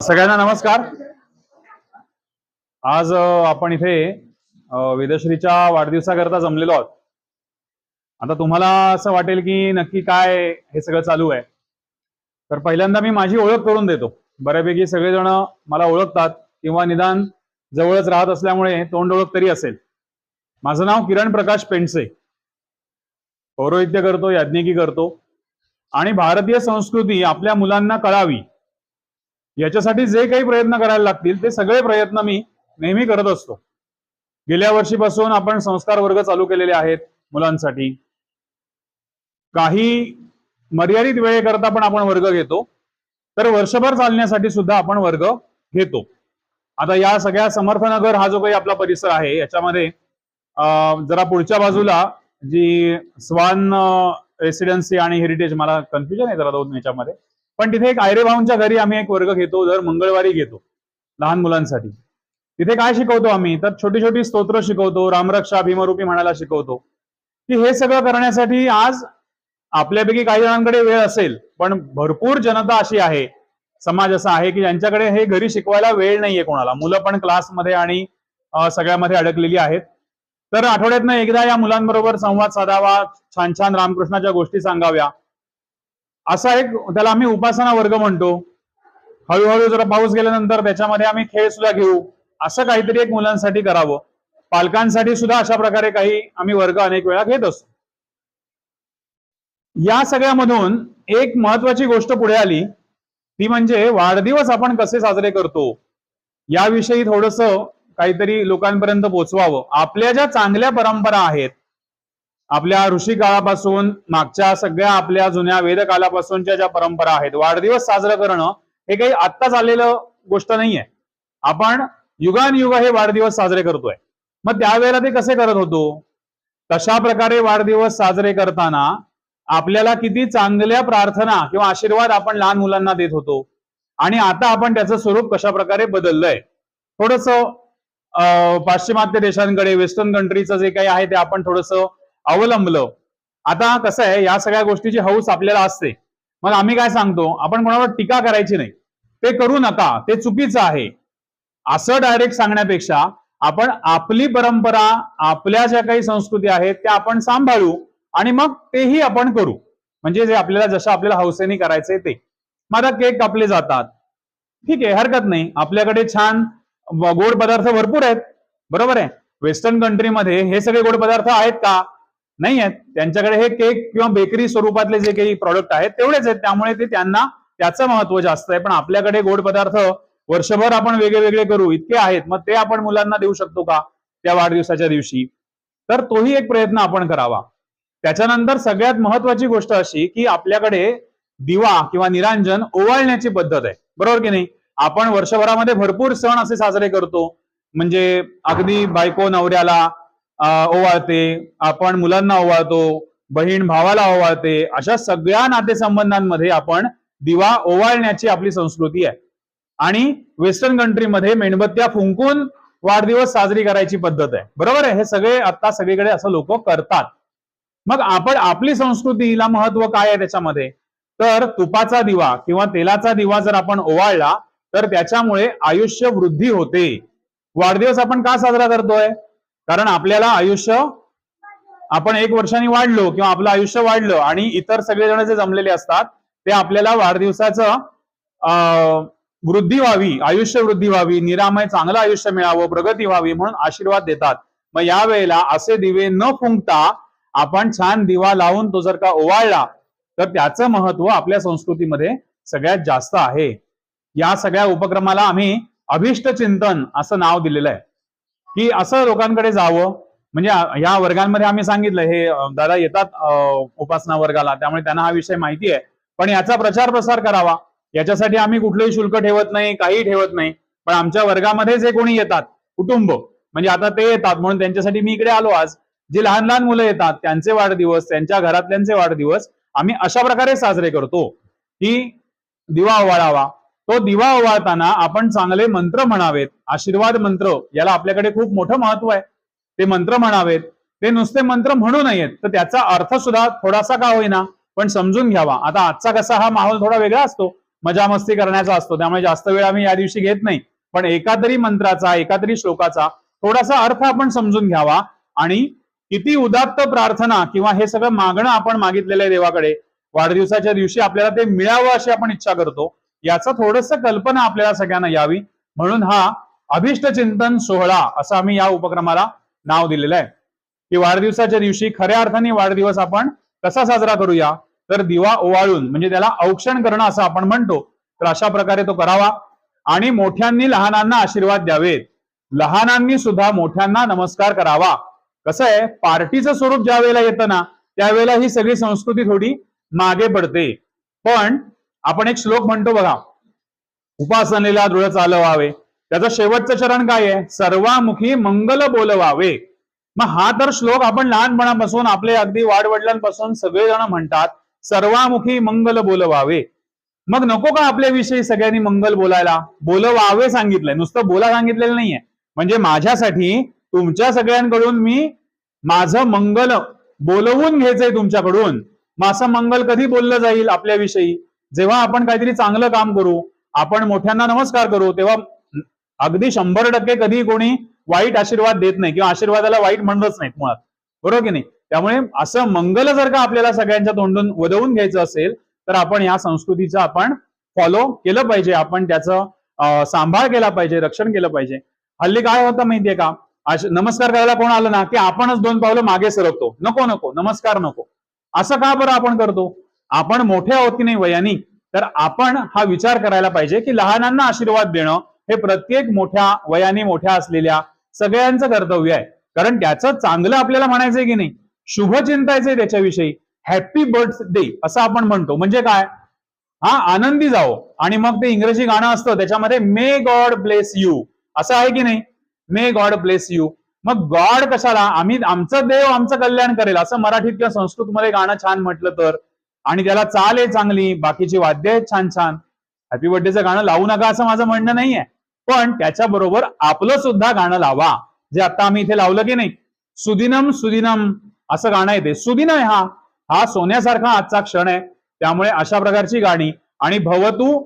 सगळ्यांना नमस्कार। आज आपण इथे वेदश्रीच्या वाढदिवसाकरता जमलेलो आहोत। आता तुम्हाला असं वाटेल की नक्की काय हे सगळं चालू आहे, तर पहिल्यांदा मी माझी ओळख करून देतो। बऱ्यापैकी सगळेजण मला ओळखतात किंवा निदान जवळच राहत असल्यामुळे तोंड ओळख तरी असेल। माझं नाव किरण प्रकाश पेंडसे, पौरोहित्य करतो, याज्ञिकी करतो आणि भारतीय संस्कृती आपल्या मुलांना कळावी याच्यासाठी जे काही प्रयत्न करायला लागतील ते सगळे प्रयत्न मी नेहमी करत असतो। गेल्या वर्षीपासून आपण संस्कार वर्ग चालू केलेले आहेत मुलांसाठी। काही मर्यादित वेळेकरता पण आपण वर्ग घेतो, तर वर्षभर चालण्यासाठी सुद्धा आपण वर्ग घेतो। आता या सगळ्या समर्थनगर हा जो काही आपला परिसर आहे याच्यामध्ये जरा पुढच्या बाजूला जी स्वान रेसिडेन्सी आणि हेरिटेज, मला कन्फ्युजन आहे जरा दोन याच्यामध्ये, पण तिथे एक आयरे भाऊंच्या घरी आम्ही एक वर्ग घेतो, दर मंगळवारी घेतो लहान मुलांसाठी। तिथे काय शिकवतो आम्ही, तर छोटी छोटी स्तोत्र शिकवतो, रामरक्षा भीमरूपी म्हणायला शिकवतो। की हे सगळं करण्यासाठी आज आपल्यापैकी काही जणांकडे वेळ असेल, पण भरपूर जनता अशी आहे, समाज असा आहे की ज्यांच्याकडे हे घरी शिकवायला वेळ नाहीये कोणाला। मुलं पण क्लासमध्ये आणि सगळ्यामध्ये अडकलेली आहेत। तर आठवड्यातनं एकदा या मुलांबरोबर संवाद साधावा, छान छान रामकृष्णाच्या गोष्टी सांगाव्या, असा एक त्याला आम्ही उपासना वर्ग म्हणतो। हळूहळू जरा पाऊस गेल्यानंतर त्याच्यामध्ये आम्ही खेळ सुद्धा घेऊ, असं काहीतरी एक मुलांसाठी करावं। पालकांसाठी सुद्धा अशा प्रकारे काही आम्ही वर्ग अनेक वेळा घेत असतो। या सगळ्यामधून एक महत्वाची गोष्ट पुढे आली, ती म्हणजे वाढदिवस आपण कसे साजरे करतो याविषयी थोडस काहीतरी लोकांपर्यंत पोहोचवावं। आपल्या ज्या चांगल्या परंपरा आहेत, आपल्या ऋषी काळापासून मागच्या सगळ्या आपल्या जुन्या वेदकालापासूनच्या ज्या परंपरा आहेत, वाढदिवस साजरा करणं हे काही आत्ता झालेलं गोष्ट नाहीये। आपण युगानयुग हे वाढदिवस साजरे करतोय। मग त्यावेळेला ते कसे करत होतो, तशा प्रकारे वाढदिवस साजरे करताना आपल्याला किती चांगल्या प्रार्थना किंवा आशीर्वाद आपण लहान मुलांना देत होतो, आणि आता आपण त्याचं स्वरूप कशा प्रकारे बदललंय। थोडस पाश्चिमात्य देशांकडे, वेस्टर्न कंट्रीचं जे काही आहे ते आपण थोडस अवलंबलं। आता कसं आहे, या सगळ्या गोष्टीची हौस आपल्याला असते, मग आम्ही काय सांगतो, आपण कोणावर टीका करायची नाही, ते करू नका, ते चुकीचं आहे असं डायरेक्ट सांगण्यापेक्षा आपण आपली परंपरा, आपल्या ज्या काही संस्कृती आहेत त्या आपण सांभाळू आणि मग तेही आपण करू, म्हणजे जे आपल्याला जसं आपल्याला हौसेने करायचंय ते। मग आता केक कापले जातात, ठीक आहे, हरकत नाही, आपल्याकडे छान गोड पदार्थ भरपूर आहेत, बरोबर आहे। वेस्टर्न कंट्रीमध्ये हे सगळे गोड पदार्थ आहेत का? नाही आहेत। त्यांच्याकडे हे केक किंवा बेकरी स्वरूपातले जे काही प्रॉडक्ट आहेत तेवढेच आहेत, त्यामुळे ते त्यांना त्याचं महत्व जास्त आहे। पण आपल्याकडे गोड पदार्थ वर्षभर आपण वेगळे वेगळे करू इतके आहेत, मग ते आपण मुलांना देऊ शकतो का त्या वाढदिवसाच्या दिवशी? तर तोही एक प्रयत्न आपण करावा। त्याच्यानंतर सगळ्यात महत्वाची गोष्ट अशी की आपल्याकडे दिवा किंवा निरांजन ओवाळण्याची पद्धत आहे, बरोबर की नाही? आपण वर्षभरामध्ये भरपूर सण असे साजरे करतो, म्हणजे अगदी बायको नवऱ्याला ओवाळते, आपण मुलांना ओवाळतो, बहीण भावाला ओवाळते, अशा सगळ्या नातेसंबंधांमध्ये आपण दिवा ओवाळण्याची आपली संस्कृती आहे। आणि वेस्टर्न कंट्रीमध्ये मेणबत्त्या फुंकून वाढदिवस साजरी करायची पद्धत आहे, बरोबर आहे। हे सगळे आता सगळीकडे असं लोक करतात। मग आपण आपली संस्कृतीला महत्व काय आहे त्याच्यामध्ये, तर तुपाचा दिवा किंवा तेलाचा दिवा जर आपण ओवाळला तर त्याच्यामुळे आयुष्य वृद्धी होते। वाढदिवस आपण का साजरा करतोय, कारण आपल्याला आयुष्य, आपण 1 वर्षांनी वाढलो किंवा आपलं आयुष्य वाढलं आणि इतर सगळेजण जे जमलेले असतात ते आपल्याला वाढदिवसाचं वृद्धी व्हावी, आयुष्य वृद्धी व्हावी, निरामय चांगलं आयुष्य मिळावं, प्रगती व्हावी म्हणून आशीर्वाद देतात। मग या वेळेला असे दिवे न फुंकता आपण छान दिवा लावून तो जर का ओवाळला तर त्याचं महत्व आपल्या संस्कृतीमध्ये सगळ्यात जास्त आहे। या सगळ्या उपक्रमाला आम्ही अभिष्ट चिंतन असं नाव दिलेलं आहे, की असं लोकांकडे जावं। म्हणजे या वर्गांमध्ये आम्ही सांगितलं, हे दादा येतात उपासना वर्गाला, त्यामुळे त्यांना हा विषय माहिती आहे, पण याचा प्रचार प्रसार करावा याच्यासाठी आम्ही कुठलंही शुल्क ठेवत नाही, काही ठेवत नाही। पण आमच्या वर्गामध्ये जे कोणी येतात, कुटुंब म्हणजे आता ते येतात म्हणून त्यांच्यासाठी मी इकडे आलो आज, जे लहान लहान मुलं येतात त्यांचे वाढदिवस, त्यांच्या घरातल्यांचे वाढदिवस आम्ही अशा प्रकारे साजरे करतो की दिवा ओवाळावा। तो दिवा ओवाळताना आपण चांगले मंत्र म्हणावेत, आशीर्वाद मंत्र, याला आपल्याकडे खूप मोठं महत्व आहे। ते मंत्र म्हणावेत, ते नुसते मंत्र म्हणू नयेत, तर त्याचा अर्थ सुद्धा थोडासा का होईना पण समजून घ्यावा। आता आजचा कसा हा माहोल थोडा वेगळा असतो, मजा मस्ती करण्याचा असतो, त्यामुळे जास्त वेळ आम्ही या दिवशी घेत नाही. पण एका तरी मंत्राचा, एका तरी श्लोकाचा थोडासा अर्थ आपण समजून घ्यावा आणि किती उदात्त प्रार्थना किंवा हे सगळं मागणं आपण मागितलेलं आहे देवाकडे, वाढदिवसाच्या दिवशी आपल्याला ते मिळावं अशी आपण इच्छा करतो, याचं थोडस कल्पना आपल्याला सगळ्यांना यावी म्हणून हा अभिष्ट चिंतन सोहळा असं आम्ही या उपक्रमाला नाव दिलेलं आहे. की वाढदिवसाच्या दिवशी खऱ्या अर्थाने वाढदिवस आपण कसा साजरा करूया, तर दिवा ओवाळून, म्हणजे त्याला औक्षण करणं असं आपण म्हणतो, तर अशा प्रकारे तो करावा आणि मोठ्यांनी लहानांना आशीर्वाद द्यावेत, लहानांनी सुद्धा मोठ्यांना नमस्कार करावा. कसं आहे, पार्टीचं स्वरूप ज्या वेळेला येतं ना त्यावेळेला ही सगळी संस्कृती थोडी मागे पडते. पण आपण एक श्लोक म्हणतो बघा, उपासनेला दृढ चालवावे, त्याचं शेवटचं चरण काय आहे, सर्वामुखी मंगल बोलवावे. मग हा तर श्लोक आपण लहानपणापासून आपले अगदी वाडवडिलांपासून सगळेजण म्हणतात, सर्वामुखी मंगल बोलवावे. मग नको का आपल्याविषयी सगळ्यांनी मंगल बोलायला, बोलवावे सांगितलंय, नुसतं बोला सांगितलेलं नाहीये. म्हणजे माझ्यासाठी तुमच्या सगळ्यांकडून मी माझं मंगल बोलवून घ्यायचंय तुमच्याकडून. मग असं मंगल कधी बोललं जाईल आपल्याविषयी, जेव्हा आपण काहीतरी चांगलं काम करू, आपण मोठ्यांना नमस्कार करू, तेव्हा अगदी 100% कधी कोणी वाईट आशीर्वाद देत नाही किंवा आशीर्वादाला वाईट म्हणतच नाहीत मुळात, बरोबर की नाही. त्यामुळे असं मंगल जर का आपल्याला सगळ्यांच्या तोंडून वदवून घ्यायचं असेल तर आपण या संस्कृतीचं आपण फॉलो केलं पाहिजे, आपण त्याचं सांभाळ केला पाहिजे, रक्षण केलं पाहिजे. हल्ली काय होतं माहितीये का, नमस्कार करायला कोण आलं ना की आपणच 2 पावलं मागे सरकतो, नको नको नमस्कार नको. असं का बरं आपण करतो, आपण मोठे आहोत की नाही वयानी, तर आपण हा विचार करायला पाहिजे की लहानांना आशीर्वाद देणं हे प्रत्येक मोठ्या वयाने मोठ्या असलेल्या सगळ्यांचं कर्तव्य आहे. कारण त्याचं चांगलं आपल्याला म्हणायचंय की नाही, शुभ चिंतायचंय त्याच्याविषयी. हॅपी बर्थडे असं आपण म्हणतो, म्हणजे काय, हा आनंदी जाओ. आणि मग ते इंग्रजी गाणं असतं त्याच्यामध्ये मे गॉड ब्लेस यू असं आहे की नाही, मे गॉड ब्लेस यू. मग गॉड कशाला, आम्ही आमचं देव आमचं कल्याण करेल असं मराठीत किंवा संस्कृत मध्ये गाणं छान म्हटलं तर, आणि त्याला चाल आहे चांगली, बाकीची वाद्य आहेत छान छान, हॅपी बर्थडेचं गाणं लावू नका असं माझं म्हणणं नाहीये. पण त्याच्याबरोबर आपलं सुद्धा गाणं लावा, जे आता आम्ही इथे लावलं की नाही, सुदिनम सुदिनम असं गाणं येते. सुदिन आहे हा सोन्यासारखा आजचा क्षण आहे. त्यामुळे अशा प्रकारची गाणी, आणि भवतू,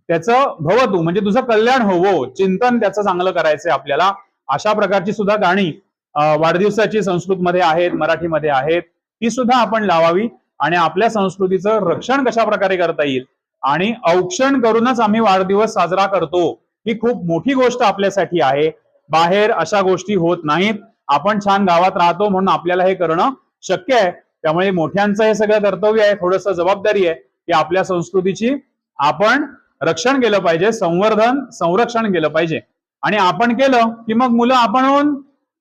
त्याचं भवतू म्हणजे तुझं कल्याण होवो, चिंतन त्याचं चांगलं करायचंय आपल्याला, अशा प्रकारची सुद्धा गाणी वाढदिवसाची संस्कृतमध्ये आहेत, मराठीमध्ये आहेत, ती सुद्धा आपण लावावी. आणि आपल्या संस्कृतीचं रक्षण कशा प्रकारे करता येईल, आणि औक्षण करूनच आम्ही वाढदिवस साजरा करतो, ही खूप मोठी गोष्ट आपल्यासाठी आहे. बाहेर अशा गोष्टी होत नाहीत, आपण छान गावात राहतो म्हणून आपल्याला हे करणं शक्य आहे. त्यामुळे मोठ्यांचं हे सगळं कर्तव्य आहे, थोडंसं जबाबदारी आहे की आपल्या संस्कृतीची आपण रक्षण केलं पाहिजे, संवर्धन संरक्षण केलं पाहिजे. आणि आपण केलं की मग मुलं आपण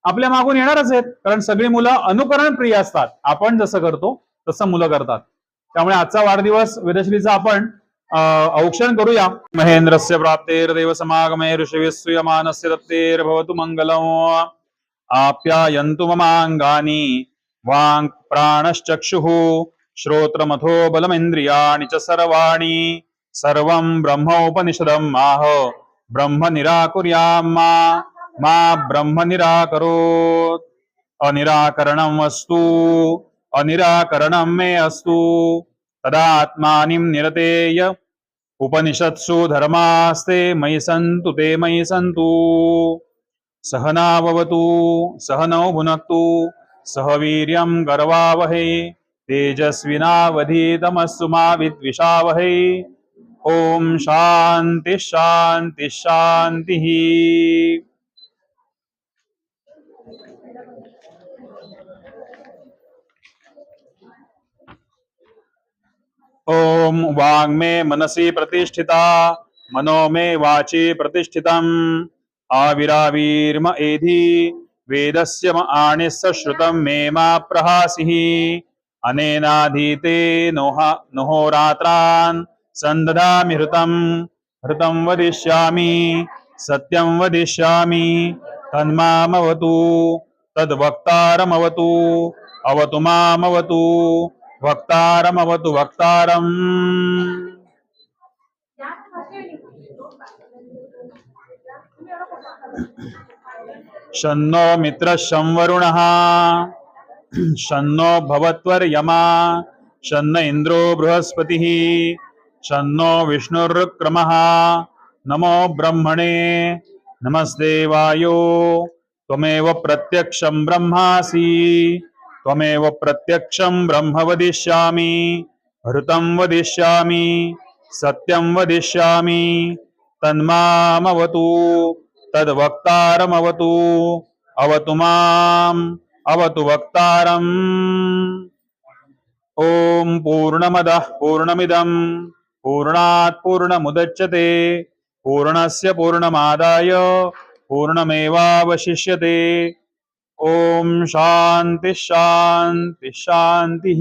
आपल्या मागून येणारच आहेत, कारण सगळी मुलं अनुकरण प्रिय असतात, आपण जसं करतो तसं मुलं करतात. त्यामुळे आजचा वाढदिवस वेदश्रीचा आपण औक्षण करूया. महेंद्रस्य प्राप्तेर देव समागमे ऋषिविश्रूयमानस्य दत्तेर भवतु मंगलम्. आप्यायन्तु ममाङ्गानि वाङ् प्राणश्चक्षुः श्रोत्रमथो बलमिन्द्रियाणि च सर्वाणि सर्वं ब्रह्मोपनिषदं माह ब्रह्म निराकुर्याम् मा ब्रह्म निराकरोत्. अनिराकरणम् अस्तु अनिराकरणं मे अस्तु तदात्मानिं निरतेय उपनिषत्सु धर्मास्ते मयि सन्तु ते मयि सन्तु. सहना भवतु सहनौ भुनक्तु सह वीर्यं करवावहै तेजस्विनावधीतमस्तु मा विद्विषावहै. ओम शांति शांति शांति. ओम वाङ्मे मनसि प्रतिष्ठिता मनो मे वाचि प्रतिष्ठितम्. आविरावीर्म एधि वेदस्य म आणिस्य श्रुतं मे मा प्रहासिः. अनेनाधीते नहोरात्रान् सन्दधामि हृतं वदिष्यामि सत्यं वदिष्यामि तन्मामवतु तद्वक्तारमवतु अवतु मामवतु वक्तारमवतु वक्तारम्. शन्नो मित्रः शं वरुणः शन्नो भवत्वर्यमा शन्न इन्द्रो बृहस्पतिः शन्नो विष्णुर्क्रमः। नमो ब्रह्मणे नमस्ते वायो त्वमेव प्रत्यक्षं ब्रह्मासि त्वमेव प्रत्यक्षं ब्रह्म वदिष्यामि ऋतं वदिष्यामि सत्यं वदिष्यामि तन्मामवतु तद्वक्तारमवतु अवतु माम् अवतु वक्तारम्। ओम पूर्णमदः पूर्णमिदं पूर्णात् पूर्णमुदच्यते पूर्णस्य पूर्णमादाय पूर्णमेवावशिष्यते। ओम शांति शांति शांति।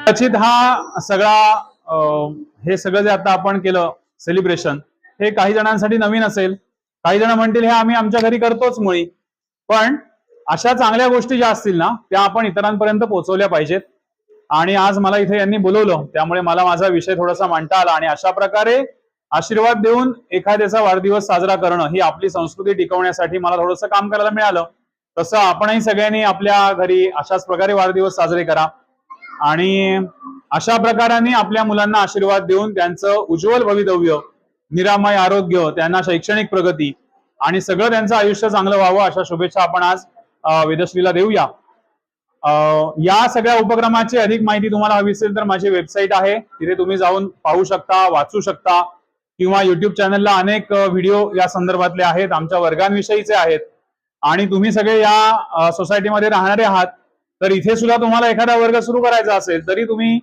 कदाचित हा सगळा हे सगळं जे आता आपण केलं सेलिब्रेशन हे काही जणांसाठी नवीन असेल, काही जण म्हणतील हे आम्ही आमच्या घरी करतोच मुळी, पण अशा चांगल्या गोष्टी ज्या असतील ना त्या आपण इतरांपर्यंत पोहोचवल्या पाहिजेत। आणि आज मला इथे यांनी बोलवलं त्यामुळे मला माझा विषय थोडासा मांडता आला आणि अशा प्रकारे आशीर्वाद देऊन एखाद्याचा वाढदिवस साजरा करणं ही आपली संस्कृती टिकवण्यासाठी मला थोडंसं काम करायला मिळालं। तसं आपणही सगळ्यांनी आपल्या घरी अशाच प्रकारे वाढदिवस साजरे करा आणि अशा प्रकाराने आपल्या मुलांना आशीर्वाद देऊन त्यांचं उज्ज्वल भवितव्य, निरामय आरोग्य, त्यांना शैक्षणिक प्रगती आणि सगळं त्यांचं आयुष्य चांगलं व्हावं अशा शुभेच्छा आपण आज वेदश्रीला देऊया। या सगळ्या उपक्रमाची अधिक माहिती तुम्हाला हवी असेल तर माझी वेबसाईट आहे, तिथे तुम्ही जाऊन पाहू शकता, वाचू शकता किंवा युट्यूब चॅनलला अनेक व्हिडिओ या संदर्भातले आहेत, आमच्या वर्गांविषयीचे आहेत। आणि तुम्ही सगळे या सोसायटीमध्ये राहणारे आहात तर इथे सुद्धा तुम्हाला एखादा वर्ग सुरू करायचा असेल तरी तुम्ही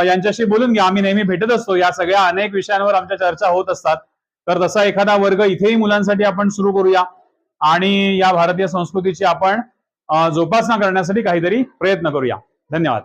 यांच्याशी बोलून घ्या। आम्ही नेहमी भेटत असतो, या सगळ्या अनेक विषयांवर आमच्या चर्चा होत असतात। तर तसा एखादा वर्ग इथेही मुलांसाठी आपण सुरू करूया आणि या भारतीय संस्कृतीची आपण जोपासना करण्यासाठी काहीतरी प्रयत्न करूया। धन्यवाद।